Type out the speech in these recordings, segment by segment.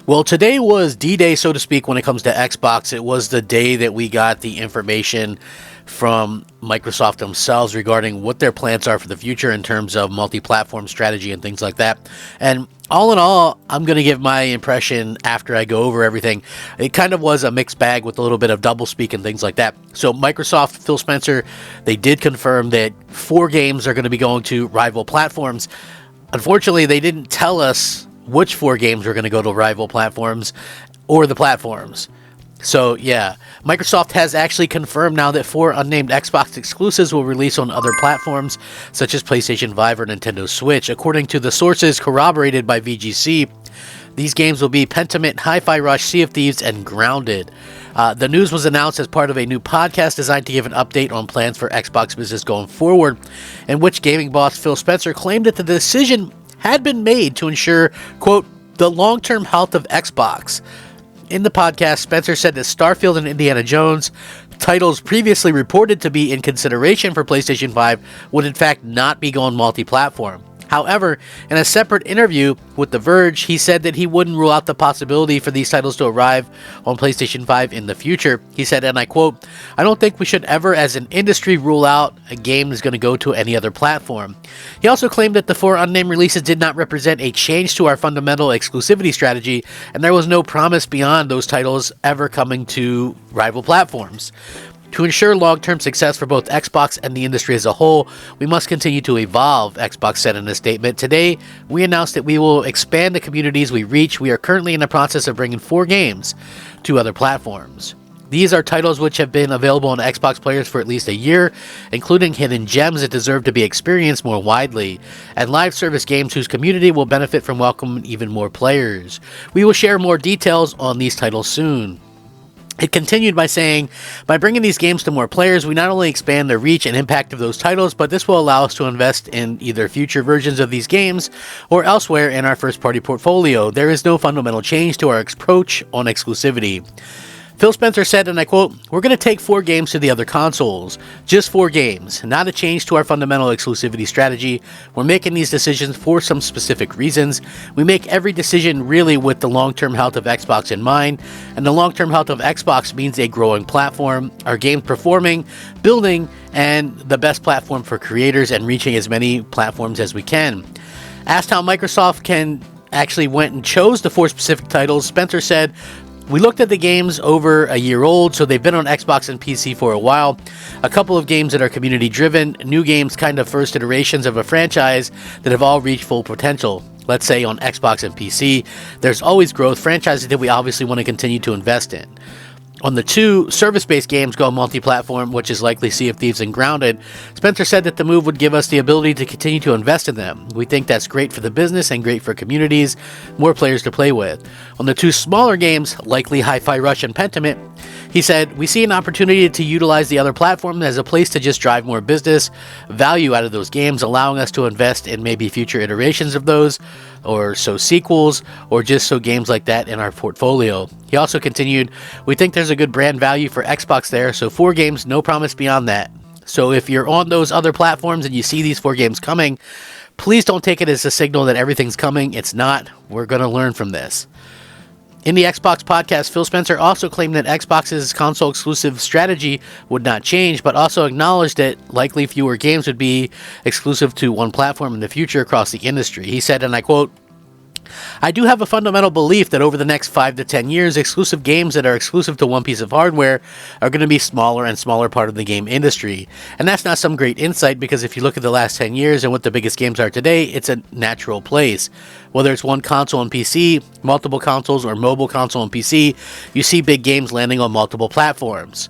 Well, today was D-Day, so to speak, when it comes to Xbox. It was the day that we got the information from Microsoft themselves regarding what their plans are for the future in terms of multi-platform strategy and things like that. And all in all, I'm going to give my impression after I go over everything. It kind of was a mixed bag with a little bit of doublespeak and things like that. So Microsoft, Phil Spencer, they did confirm that 4 games are going to be going to rival platforms. Unfortunately, they didn't tell us which 4 games were going to go to rival platforms or the platforms. So, yeah, Microsoft has actually confirmed now that 4 unnamed Xbox exclusives will release on other platforms, such as PlayStation 5 or Nintendo Switch. According to the sources corroborated by VGC, these games will be Pentiment, Hi-Fi Rush, Sea of Thieves, and Grounded. The news was announced as part of a new podcast designed to give an update on plans for Xbox business going forward, in which gaming boss Phil Spencer claimed that the decision had been made to ensure, quote, the long-term health of Xbox. In the podcast, Spencer said that Starfield and Indiana Jones, titles previously reported to be in consideration for PlayStation 5, would in fact not be going multi-platform. However, in a separate interview with The Verge, he said that he wouldn't rule out the possibility for these titles to arrive on PlayStation 5 in the future. He said, and I quote, "I don't think we should ever as an industry rule out a game is going to go to any other platform." He also claimed that the 4 unnamed releases did not represent a change to our fundamental exclusivity strategy, and there was no promise beyond those titles ever coming to rival platforms. To ensure long-term success for both Xbox and the industry as a whole, we must continue to evolve, Xbox said in a statement. Today, we announced that we will expand the communities we reach. We are currently in the process of bringing 4 games to other platforms. These are titles which have been available on Xbox players for at least a year, including hidden gems that deserve to be experienced more widely, and live service games whose community will benefit from welcoming even more players. We will share more details on these titles soon. It continued by saying, by bringing these games to more players, we not only expand the reach and impact of those titles, but this will allow us to invest in either future versions of these games or elsewhere in our first-party portfolio. There is no fundamental change to our approach on exclusivity. Phil Spencer said, and I quote, "We're going to take 4 games to the other consoles. Just 4 games. Not a change to our fundamental exclusivity strategy. We're making these decisions for some specific reasons. We make every decision really with the long-term health of Xbox in mind, and the long-term health of Xbox means a growing platform, our games performing, building, and the best platform for creators and reaching as many platforms as we can." Asked how Microsoft actually went and chose the 4 specific titles, Spencer said, "We looked at the games over a year old, so they've been on Xbox and PC for a while. A couple of games that are community driven, new games kind of first iterations of a franchise that have all reached full potential. Let's say on Xbox and PC, there's always growth, franchises that we obviously want to continue to invest in. On the 2 service-based games go multi-platform, which is likely Sea of Thieves and Grounded, Spencer said that the move would give us the ability to continue to invest in them. We think that's great for the business and great for communities, more players to play with. On the 2 smaller games, likely Hi-Fi Rush and Pentiment, he said, we see an opportunity to utilize the other platform as a place to just drive more business value out of those games, allowing us to invest in maybe future iterations of those, or so sequels, or just so games like that in our portfolio. He also continued, we think there's a good brand value for Xbox there, so 4 games, no promise beyond that. So if you're on those other platforms and you see these 4 games coming, please don't take it as a signal that everything's coming. It's not. We're going to learn from this." In the Xbox podcast, Phil Spencer also claimed that Xbox's console exclusive strategy would not change, but also acknowledged that likely fewer games would be exclusive to one platform in the future across the industry. He said, and I quote, "I do have a fundamental belief that over the next 5 to 10 years, exclusive games that are exclusive to one piece of hardware are going to be smaller and smaller part of the game industry. And that's not some great insight, because if you look at the last 10 years and what the biggest games are today, it's a natural place. Whether it's one console and PC, multiple consoles, or mobile console and PC, you see big games landing on multiple platforms."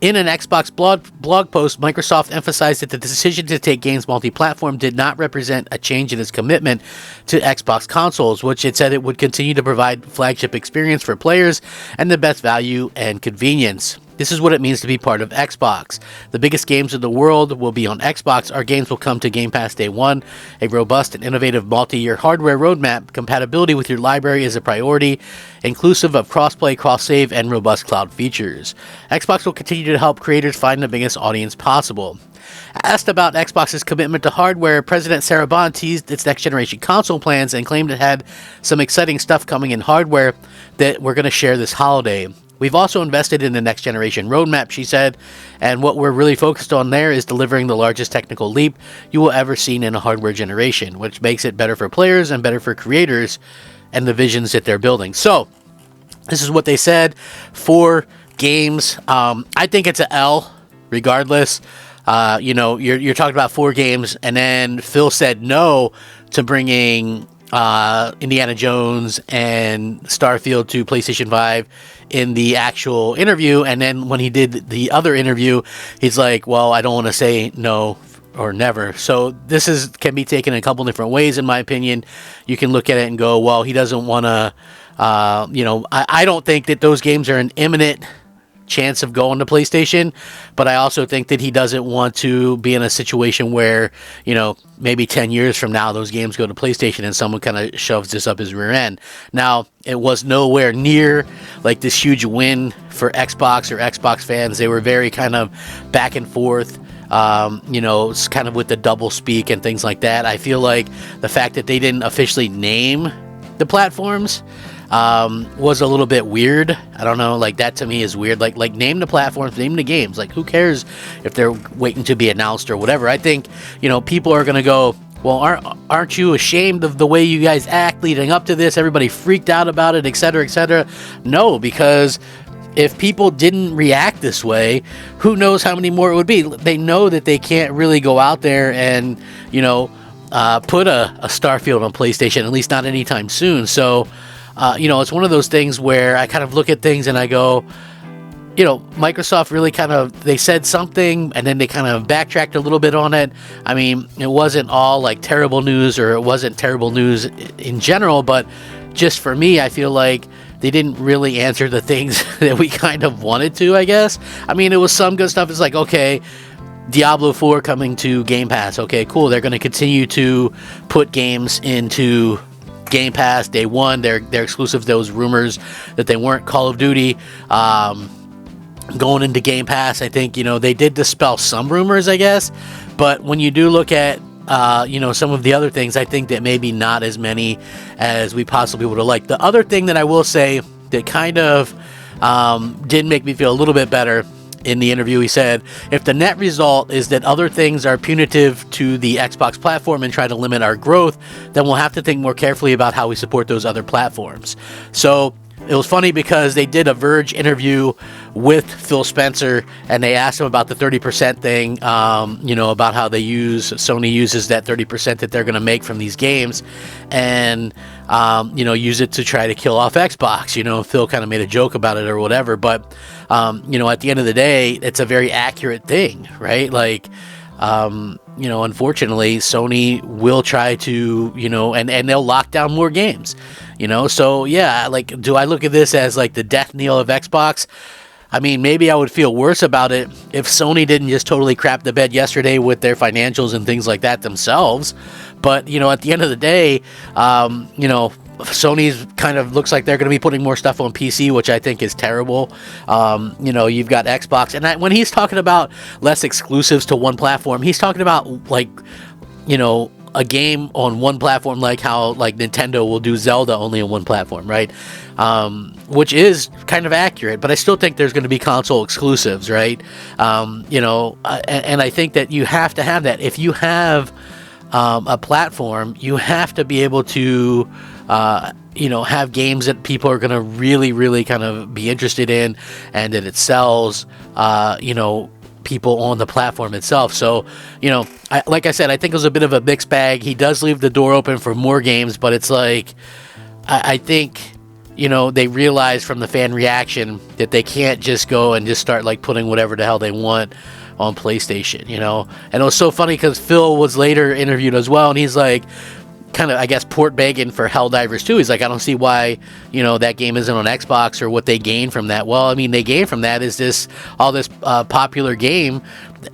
In an Xbox blog post, Microsoft emphasized that the decision to take games multi-platform did not represent a change in its commitment to Xbox consoles, which it said it would continue to provide flagship experience for players and the best value and convenience. This is what it means to be part of Xbox. The biggest games in the world will be on Xbox. Our games will come to Game Pass day one. A robust and innovative multi-year hardware roadmap. Compatibility with your library is a priority, inclusive of cross-play, cross-save, and robust cloud features. Xbox will continue to help creators find the biggest audience possible. Asked about Xbox's commitment to hardware, President Sarah Bond teased its next-generation console plans and claimed it had some exciting stuff coming in hardware that we're going to share this holiday. We've also invested in the next-generation roadmap, she said, and what we're really focused on there is delivering the largest technical leap you will ever see in a hardware generation, which makes it better for players and better for creators and the visions that they're building. So, this is what they said for games. I think it's an L, regardless. You're talking about 4 games, and then Phil said no to bringing Indiana Jones and Starfield to PlayStation 5 in the actual interview, and then when he did the other interview, he's like, well, I don't want to say no or never. So this can be taken in a couple different ways, in my opinion. You can look at it and go, well, he doesn't want to, I don't think that those games are an imminent chance of going to PlayStation, but I also think that he doesn't want to be in a situation where, maybe 10 years from now those games go to PlayStation and someone kind of shoves this up his rear end. Now, it was nowhere near like this huge win for Xbox or Xbox fans. They were very kind of back and forth, it's kind of with the double speak and things like that. I feel like the fact that they didn't officially name the platforms was a little bit weird. I don't know, like that to me is weird. Like name the platforms, name the games. Like who cares if they're waiting to be announced or whatever? I think, people are gonna go, well, aren't you ashamed of the way you guys act leading up to this? Everybody freaked out about it, etc., etc. No, because if people didn't react this way, who knows how many more it would be? They know that they can't really go out there and, put a Starfield on PlayStation, at least not anytime soon. So, it's one of those things where I kind of look at things and I go, Microsoft really they said something and then they kind of backtracked a little bit on it. I mean, it wasn't all like terrible news, or it wasn't terrible news in general, but just for me, I feel like they didn't really answer the things that we kind of wanted to, I guess. I mean, it was some good stuff. It's like, okay, Diablo 4 coming to Game Pass. Okay, cool. They're going to continue to put games into Game Pass day one. They're exclusive. Those rumors that they weren't Call of Duty going into Game Pass, I think, they did dispel some rumors, I guess. But when you do look at some of the other things, I think that maybe not as many as we possibly would have liked. The other thing that I will say that kind of did make me feel a little bit better in the interview, he said, if the net result is that other things are punitive to the Xbox platform and try to limit our growth, then we'll have to think more carefully about how we support those other platforms. So it was funny because they did a Verge interview with Phil Spencer, and they asked him about the 30% thing, about how Sony uses that 30% that they're going to make from these games and, use it to try to kill off Xbox. Phil kind of made a joke about it or whatever, but, at the end of the day, it's a very accurate thing, right? Like, unfortunately, Sony will try to, and they'll lock down more games, so yeah, like, do I look at this as like the death knell of Xbox? I mean, maybe I would feel worse about it if Sony didn't just totally crap the bed yesterday with their financials and things like that themselves. But, at the end of the day, Sony's kind of looks like they're going to be putting more stuff on PC, which I think is terrible. You've got Xbox. And when he's talking about less exclusives to one platform, he's talking about, like, a game on one platform, like how like Nintendo will do Zelda only on one platform, right? Which is kind of accurate, but I still think there's going to be console exclusives, right? And I think that you have to have that. If you have a platform, you have to be able to have games that people are going to really, really kind of be interested in, and that it sells, people on the platform itself. So, like I said, I think it was a bit of a mixed bag. He does leave the door open for more games, but it's like, I think, they realize from the fan reaction that they can't just go and just start like putting whatever the hell they want on PlayStation, And it was so funny because Phil was later interviewed as well, and he's like, kind of, I guess, port begging for Helldivers 2. He's like, I don't see why, that game isn't on Xbox or what they gain from that. Well, I mean, they gain from that is this popular game,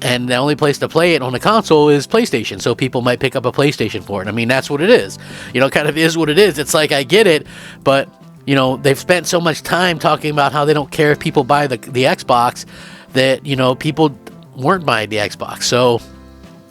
and the only place to play it on a console is PlayStation, so people might pick up a PlayStation for it. I mean, that's what it is. Kind of is what it is. It's like, I get it, but, they've spent so much time talking about how they don't care if people buy the Xbox that, people weren't buying the Xbox. So,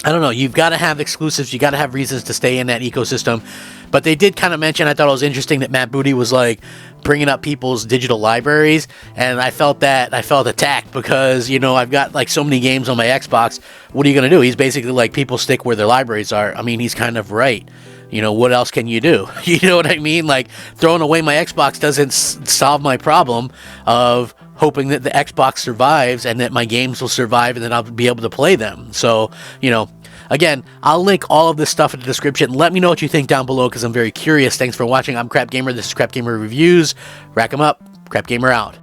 I don't know. You've got to have exclusives. You got to have reasons to stay in that ecosystem. But they did kind of mention, I thought it was interesting that Matt Booty was like bringing up people's digital libraries. And I felt attacked because, you know, I've got like so many games on my Xbox. What are you going to do? He's basically like, people stick where their libraries are. I mean, he's kind of right. You know, what else can you do? You know what I mean? Like, throwing away my Xbox doesn't solve my problem of hoping that the Xbox survives and that my games will survive and then I'll be able to play them. So, you know, again, I'll link all of this stuff in the description. Let me know what you think down below because I'm very curious. Thanks for watching. I'm Crap Gamer. This is Crap Gamer Reviews. Rack 'em up. Crap Gamer out.